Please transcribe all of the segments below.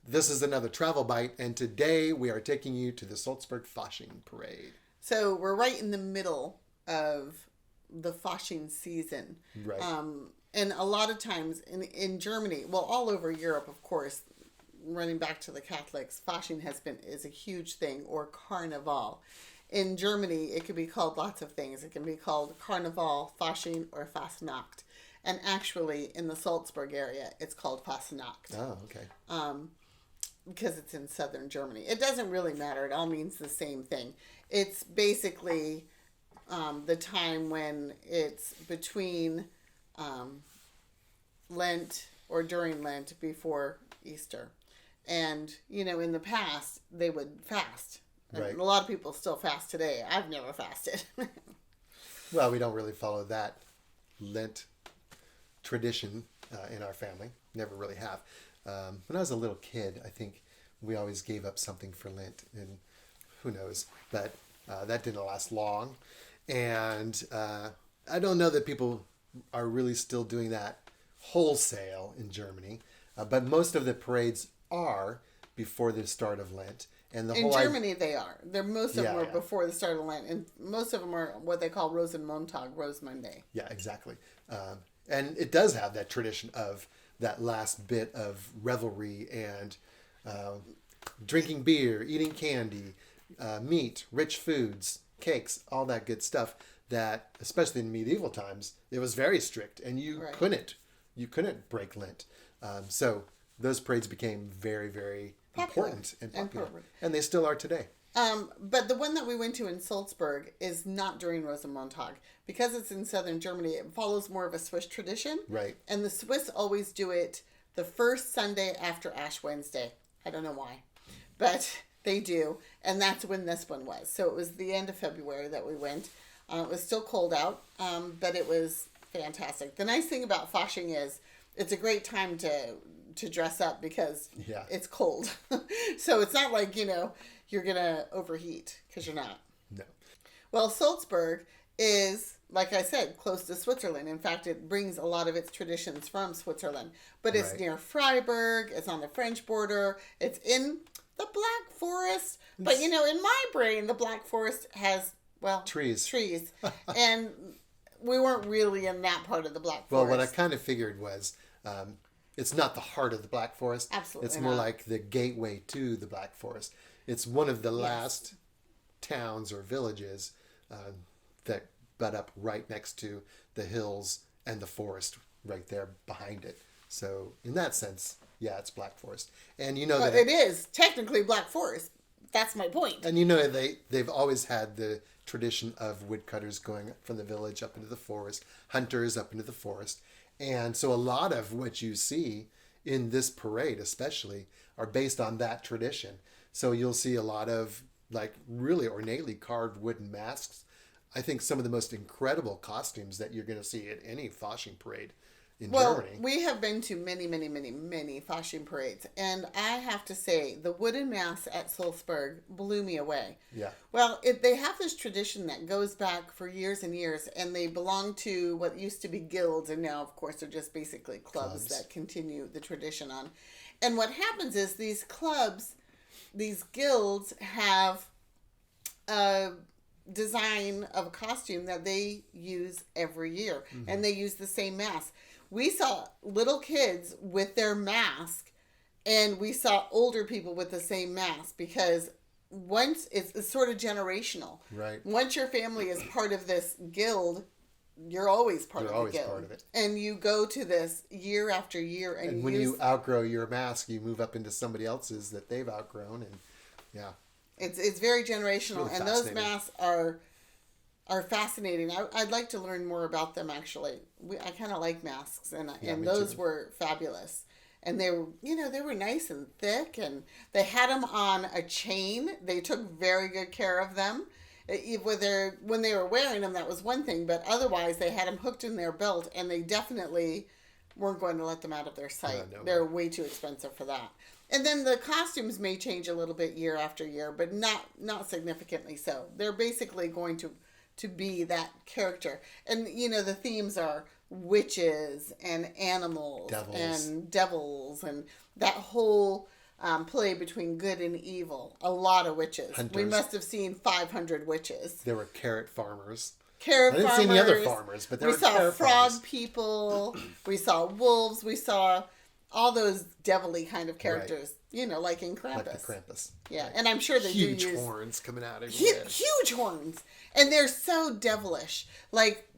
This is another Travel Bite, and today we are taking you to the Sulzburg Fasching Parade. So we're right in the middle of the Fasching season. Right. And a lot of times in Germany, well, all over Europe, of course, running back to the Catholics, Fasching is a huge thing, or Carnival. In Germany, it could be called lots of things. It can be called Carnival, Fasching, or Fastnacht. And actually, in the Sulzburg area, it's called Fastnacht. Oh, okay. Because it's in southern Germany. It doesn't really matter. It all means the same thing. It's basically the time when it's between Lent or during Lent before Easter. And, in the past, they would fast. Right. And a lot of people still fast today. I've never fasted. Well, we don't really follow that Lent tradition in our family. Never really have. When I was a little kid, I think we always gave up something for Lent, and who knows, but that didn't last long. And I don't know that people are really still doing that wholesale in Germany, but most of the parades are before the start of Lent. And in Germany, they are. Most of them are before the start of Lent, and most of them are what they call Rosenmontag, Rose Monday. Yeah, exactly. And it does have that tradition of that last bit of revelry and drinking beer, eating candy, meat, rich foods, cakes, all that good stuff. That, especially in medieval times, it was very strict, and you couldn't break Lent. So those parades became very, very important and popular, and they still are today. But the one that we went to in Sulzburg is not during Rosenmontag. Because it's in southern Germany, it follows more of a Swiss tradition. Right. And the Swiss always do it the first Sunday after Ash Wednesday. I don't know why, but they do. And that's when this one was. So it was the end of February that we went. It was still cold out, but it was fantastic. The nice thing about Fasching is it's a great time to dress up because it's cold. So it's not like, you're going to overheat, because you're not. No. Well, Sulzburg is, like I said, close to Switzerland. In fact, it brings a lot of its traditions from Switzerland. But it's near Freiburg. It's on the French border. It's in the Black Forest. But, in my brain, the Black Forest has, trees. And we weren't really in that part of the Black Forest. Well, what I kind of figured was it's not the heart of the Black Forest. Absolutely It's more not. like the gateway to the Black Forest. It's one of the last towns or villages that butt up right next to the hills and the forest right there behind it. So in that sense, it's Black Forest. And that it is technically Black Forest. That's my point. And they've always had the tradition of woodcutters going from the village up into the forest, hunters up into the forest. And so a lot of what you see in this parade especially are based on that tradition. So you'll see a lot of really ornately carved wooden masks. I think some of the most incredible costumes that you're going to see at any Fasching parade in Germany. Well, we have been to many, many, many, many Fasching parades. And I have to say, the wooden masks at Sulzburg blew me away. Yeah. Well, they have this tradition that goes back for years and years, and they belong to what used to be guilds, and now, of course, they're just basically clubs that continue the tradition on. And what happens is these clubs, these guilds have a design of a costume that they use every year, and they use the same mask. We saw little kids with their mask, and we saw older people with the same mask, because once it's sort of generational. Right. Once your family is part of this guild, you're always part of the guild. Part of it. And you go to this year after year, and when you outgrow your mask, you move up into somebody else's that they've outgrown, and it's very generational, really and those masks are fascinating. I'd like to learn more about them, actually. I kind of like masks, and those were fabulous. And they were nice and thick, and they had them on a chain. They took very good care of them. Whether when they were wearing them, that was one thing, but otherwise they had them hooked in their belt, and they definitely weren't going to let them out of their sight. No. They're way too expensive for that. And then the costumes may change a little bit year after year, but not significantly so. They're basically going to be that character. And, the themes are witches and animals and devils and that whole play between good and evil. A lot of witches. Hunters. We must have seen 500 witches. There were carrot farmers. Carrot farmers. I didn't see any other farmers, but there were carrot farmers. We saw frog people. We saw wolves. We saw all those devilly kind of characters. Right. Like in Krampus. Like the Krampus. Yeah, right. And I'm sure they huge do use... horns coming out of huge horns. And they're so devilish. Like,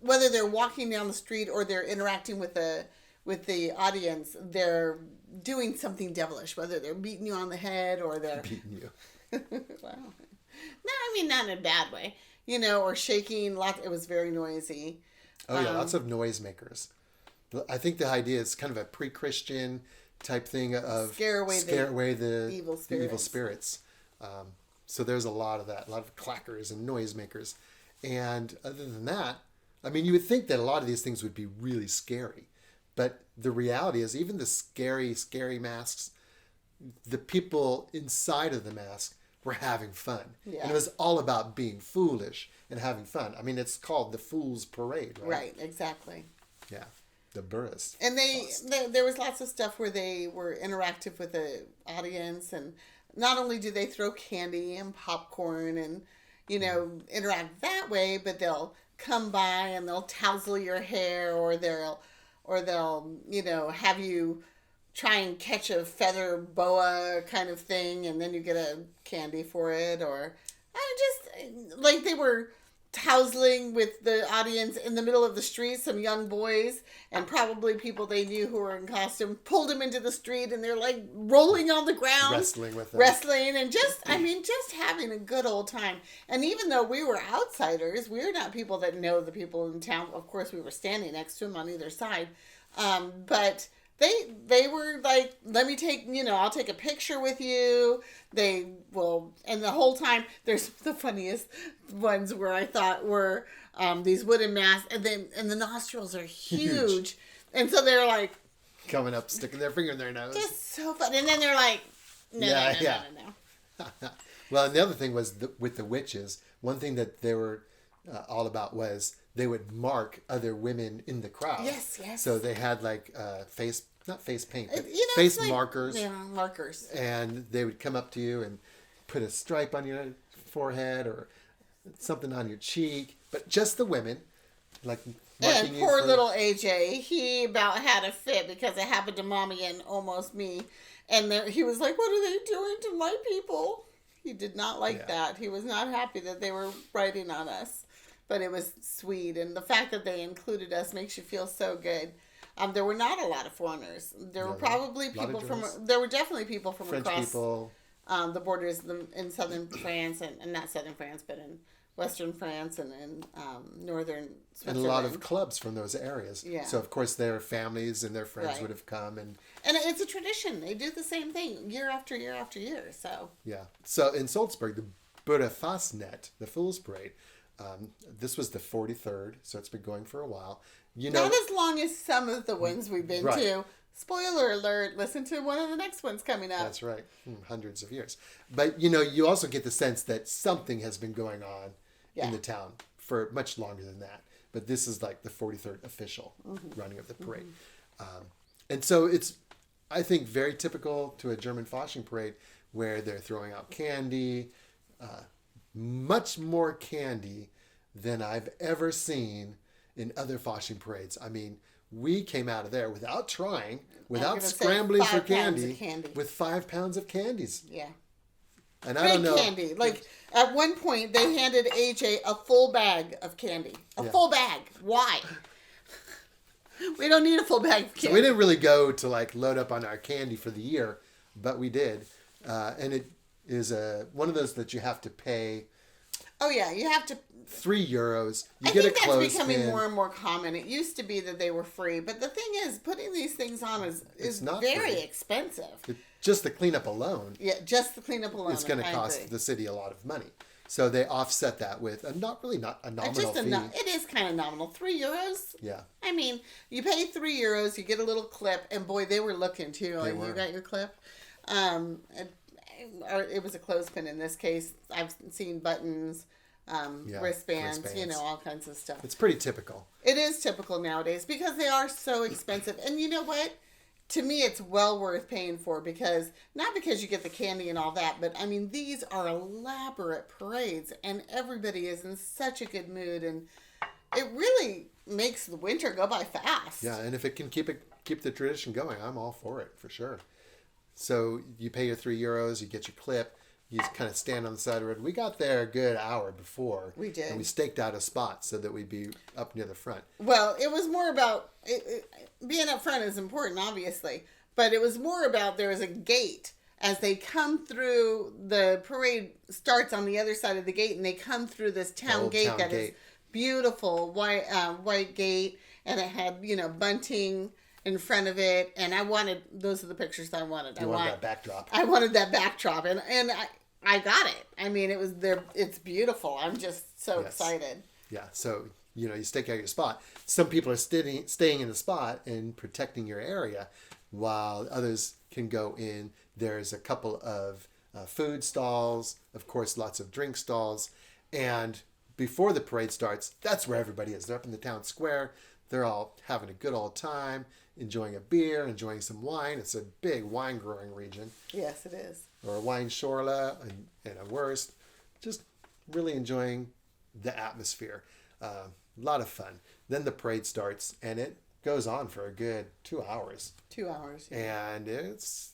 whether they're walking down the street or they're interacting with the audience, they're doing something devilish. Whether they're beating you on the head or they're... Beating you. Wow. No, I mean, not in a bad way. Or shaking. It was very noisy. Oh, yeah, lots of noisemakers. I think the idea is kind of a pre-Christian type thing of scare away the evil spirits. So there's a lot of that, a lot of clackers and noisemakers. And other than that, I mean, you would think that a lot of these things would be really scary. But the reality is, even the scary masks, the people inside of the mask were having fun. Yeah. And it was all about being foolish and having fun. I mean, it's called the Fool's Parade, right? Right, exactly. Yeah, the Burefasnet. And there was lots of stuff where they were interactive with the audience, and not only do they throw candy and popcorn and, interact that way, but they'll come by and they'll tousle your hair, or they'll have you try and catch a feather boa kind of thing, and then you get a candy for it. Or just like they were tousling with the audience in the middle of the street. Some young boys and probably people they knew who were in costume pulled them into the street, and they're like rolling on the ground, wrestling, and just having a good old time. And even though we were outsiders, we were not people that know the people in town. Of course, we were standing next to them on either side, but they were like, let me take, I'll take a picture with you. They will, and the whole time, there's the funniest ones where I thought were these wooden masks, and the nostrils are huge. And so they're like coming up, sticking their finger in their nose. Just so fun. And then they're like, no. Well, and the other thing was with the witches, one thing that they were all about was they would mark other women in the crowd. Yes. So they had like not face paint, but face markers. Yeah, markers. And they would come up to you and put a stripe on your forehead or something on your cheek. But just the women, like marking and poor little AJ, he about had a fit because it happened to Mommy and almost me. And he was like, what are they doing to my people? He did not like that. He was not happy that they were writing on us. But it was sweet, and the fact that they included us makes you feel so good. There were not a lot of foreigners. There were probably people from. There were definitely people from French across people. The borders in southern France, and not southern France, but in western France and in northern Switzerland. And a lot of clubs from those areas. Yeah. So of course their families and their friends would have come and it's a tradition. They do the same thing year after year after year. So yeah. So in Sulzburg, the Burefasnet, the Fool's Parade. This was the 43rd, so it's been going for a while. Not as long as some of the ones we've been to. Spoiler alert, listen to one of the next ones coming up. That's right. Hundreds of years. But, you also get the sense that something has been going on in the town for much longer than that. But this is like the 43rd official running of the parade. And so it's, I think, very typical to a German Fasching Parade where they're throwing out candy, much more candy than I've ever seen in other Fasching parades. I mean, we came out of there without trying, without scrambling for candy, with 5 pounds of candies. Yeah. And I don't know. Candy. Like, at one point, they handed AJ a full bag of candy. A full bag. Why? We don't need a full bag of candy. So we didn't really go to, load up on our candy for the year, but we did. And it is one of those that you have to pay. Oh yeah, you have to. €3. You I get think a that's becoming more and more common. It used to be that they were free, but the thing is, putting these things on is not very free. Expensive. Just the cleanup alone. Yeah, just the cleanup alone. It's going to cost the city a lot of money. So they offset that with not a nominal fee. It is kind of nominal. €3. Yeah. I mean, you pay €3, you get a little clip, and boy, they were looking too. They were. You got your clip. It was a clothespin in this case. I've seen buttons. Wristbands, all kinds of stuff. It's pretty typical. It is typical nowadays because they are so expensive. And you know what? to me, it's well worth paying for because not because you get the candy and all that, but I mean, these are elaborate parades and everybody is in such a good mood and it really makes the winter go by fast. Yeah, and if it can keep the tradition going, I'm all for it for sure. So you pay your €3, you get your clip, you just kind of stand on the side of the road. We got there a good hour before. We did. And we staked out a spot so that we'd be up near the front. Well, it was more about being up front is important, obviously, but it was more about there was a gate as they come through. The parade starts on the other side of the gate, and they come through this town gate that is beautiful white gate, and it had bunting in front of it, and those are the pictures I wanted. You wanted that backdrop. I wanted that backdrop, and I got it. I mean, it was there. It's beautiful. I'm just so excited. Yeah. So you stake out your spot. Some people are staying in the spot and protecting your area, while others can go in. There's a couple of food stalls, of course, lots of drink stalls, and before the parade starts, that's where everybody is. They're up in the town square. They're all having a good old time, enjoying a beer, enjoying some wine. It's a big wine growing region. Yes, it is. Or a wine shorla and a wurst. Just really enjoying the atmosphere. A lot of fun. Then the parade starts, and it goes on for a good 2 hours. 2 hours. Yeah. And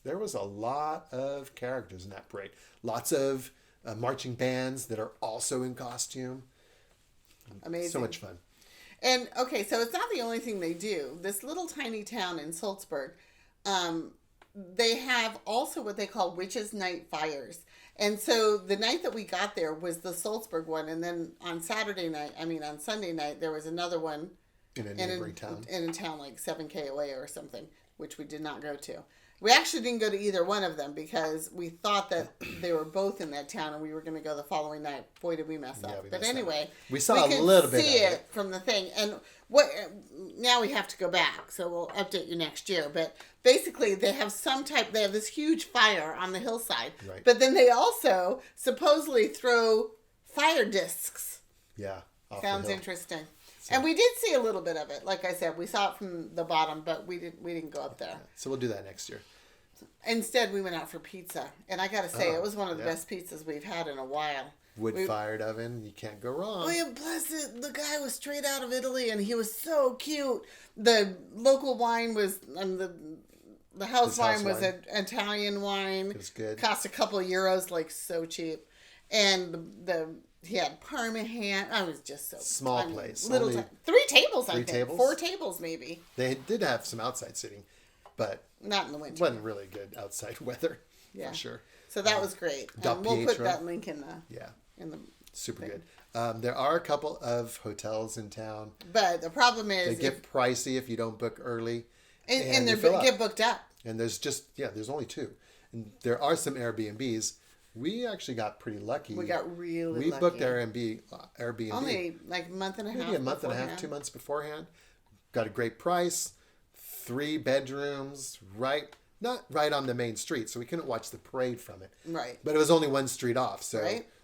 there was a lot of characters in that parade. Lots of marching bands that are also in costume. Amazing. So much fun. And okay, so it's not the only thing they do. This little tiny town in Sulzburg, they have also what they call Witches' Night fires. And so the night that we got there was the Sulzburg one, and then on Sunday night, there was another one in a neighboring town. In a town like 7K away or something, which we did not go to. We actually didn't go to either one of them because we thought that they were both in that town and we were going to go the following night. Boy, did we mess up. But anyway, we saw a little bit of it from the thing. And now we have to go back, so we'll update you next year. But basically, they have this huge fire on the hillside. Right. But then they also supposedly throw fire discs. Yeah. Sounds interesting. So, and we did see a little bit of it. Like I said, we saw it from the bottom, but we didn't go up there. So we'll do that next year. Instead, we went out for pizza. And I got to say, it was one of the best pizzas we've had in a while. Wood-fired oven. You can't go wrong. Oh, yeah, plus the guy was straight out of Italy, and he was so cute. The local wine was, the house wine was an Italian wine. It was good. Cost a couple of euros, like so cheap. And he had Parma ham. I was just so small place. Little 3 tables, I think. Tables? 4 tables, maybe. They did have some outside seating, but not in the winter. Wasn't really good outside weather. Yeah, for sure. So that was great. We'll put that link in the super thing. Good. There are a couple of hotels in town, but the problem is they get pricey if you don't book early, and they get booked up. And there's only 2, and there are some Airbnbs. We actually got pretty lucky. We got really lucky. We booked our Airbnb. Only like a month and a half. Maybe a month and a half, 2 months beforehand. Got a great price. 3 bedrooms, not right on the main street, so we couldn't watch the parade from it. Right. But it was only 1 street off, so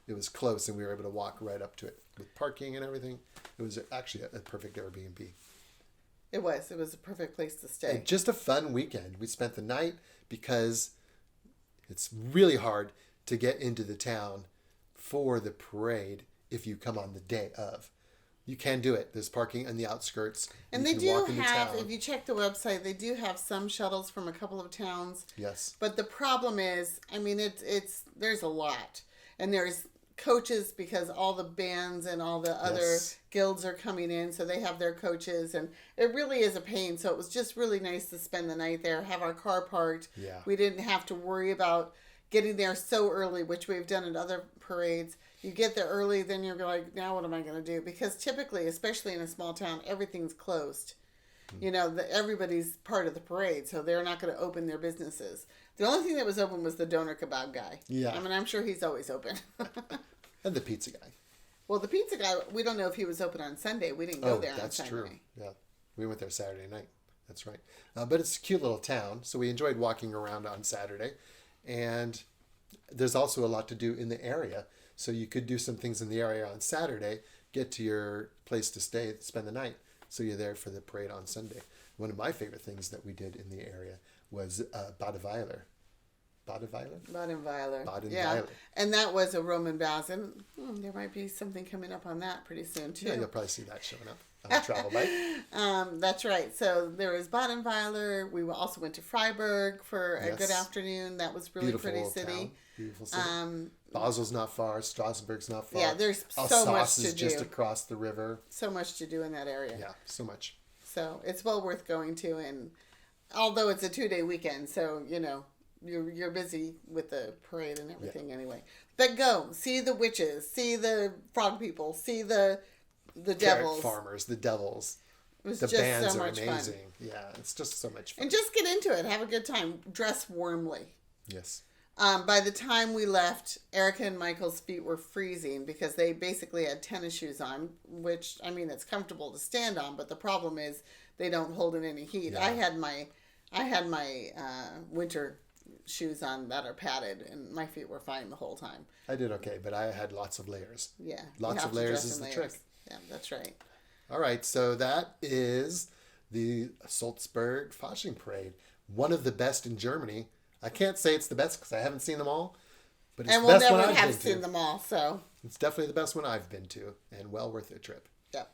it was close, and we were able to walk right up to it with parking and everything. It was actually a perfect Airbnb. It was a perfect place to stay. And just a fun weekend. We spent the night because it's really hard to get into the town for the parade if you come on the day of. You can do it. There's parking on the outskirts. And they do have, if you check the website, they do have some shuttles from a couple of towns. Yes. But the problem is, I mean, there's a lot. And there's coaches because all the bands and all the other guilds are coming in, so they have their coaches, and it really is a pain. So it was just really nice to spend the night there, have our car parked. Yeah. We didn't have to worry about getting there so early, which we've done at other parades. You get there early, then you're like, now what am I going to do? Because typically, especially in a small town, everything's closed. Mm-hmm. Everybody's part of the parade, so they're not going to open their businesses. The only thing that was open was the doner kebab guy. Yeah. I mean, I'm sure he's always open. And the pizza guy. Well, the pizza guy, we don't know if he was open on Sunday. We didn't go there on Sunday. That's true. Yeah. We went there Saturday night. That's right. But it's a cute little town, so we enjoyed walking around on Saturday. And there's also a lot to do in the area. So you could do some things in the area on Saturday, get to your place to stay, spend the night. So you're there for the parade on Sunday. One of my favorite things that we did in the area was Badeweiler. Badeweiler? Badenweiler. Badenweiler. And that was a Roman baths, and there might be something coming up on that pretty soon too. Yeah, you'll probably see that showing up on the travel bike. That's right. So there was Badenweiler. We also went to Freiburg for a good Yes. afternoon. That was really Beautiful pretty old city. town. Beautiful city. Basel's not far. Strasbourg's not far. Yeah, there's so Alsace much to is do. just across the river. So much to do in that area. Yeah, so much. So it's well worth going to, and although it's a 2-day weekend, so you're busy with the parade and everything anyway. But go see the witches, see the frog people, see the Carrot devils. farmers, the devils. It was The just bands so are much amazing. fun. Yeah, it's just so much fun. And just get into it. Have a good time. Dress warmly. Yes. By the time we left, Erica and Michael's feet were freezing because they basically had tennis shoes on, which, I mean, it's comfortable to stand on, but the problem is they don't hold in any heat. Yeah. I had my winter shoes on that are padded, and my feet were fine the whole time. I did okay, but I had lots of layers. Yeah. Lots of layers is the trick. Yeah, that's right. All right, so that is the Sulzburg Fasching Parade. One of the best in Germany. I can't say it's the best because I haven't seen them all, but it's And the we'll best one never I've have been seen to. them all, so. It's definitely the best one I've been to, and well worth a trip.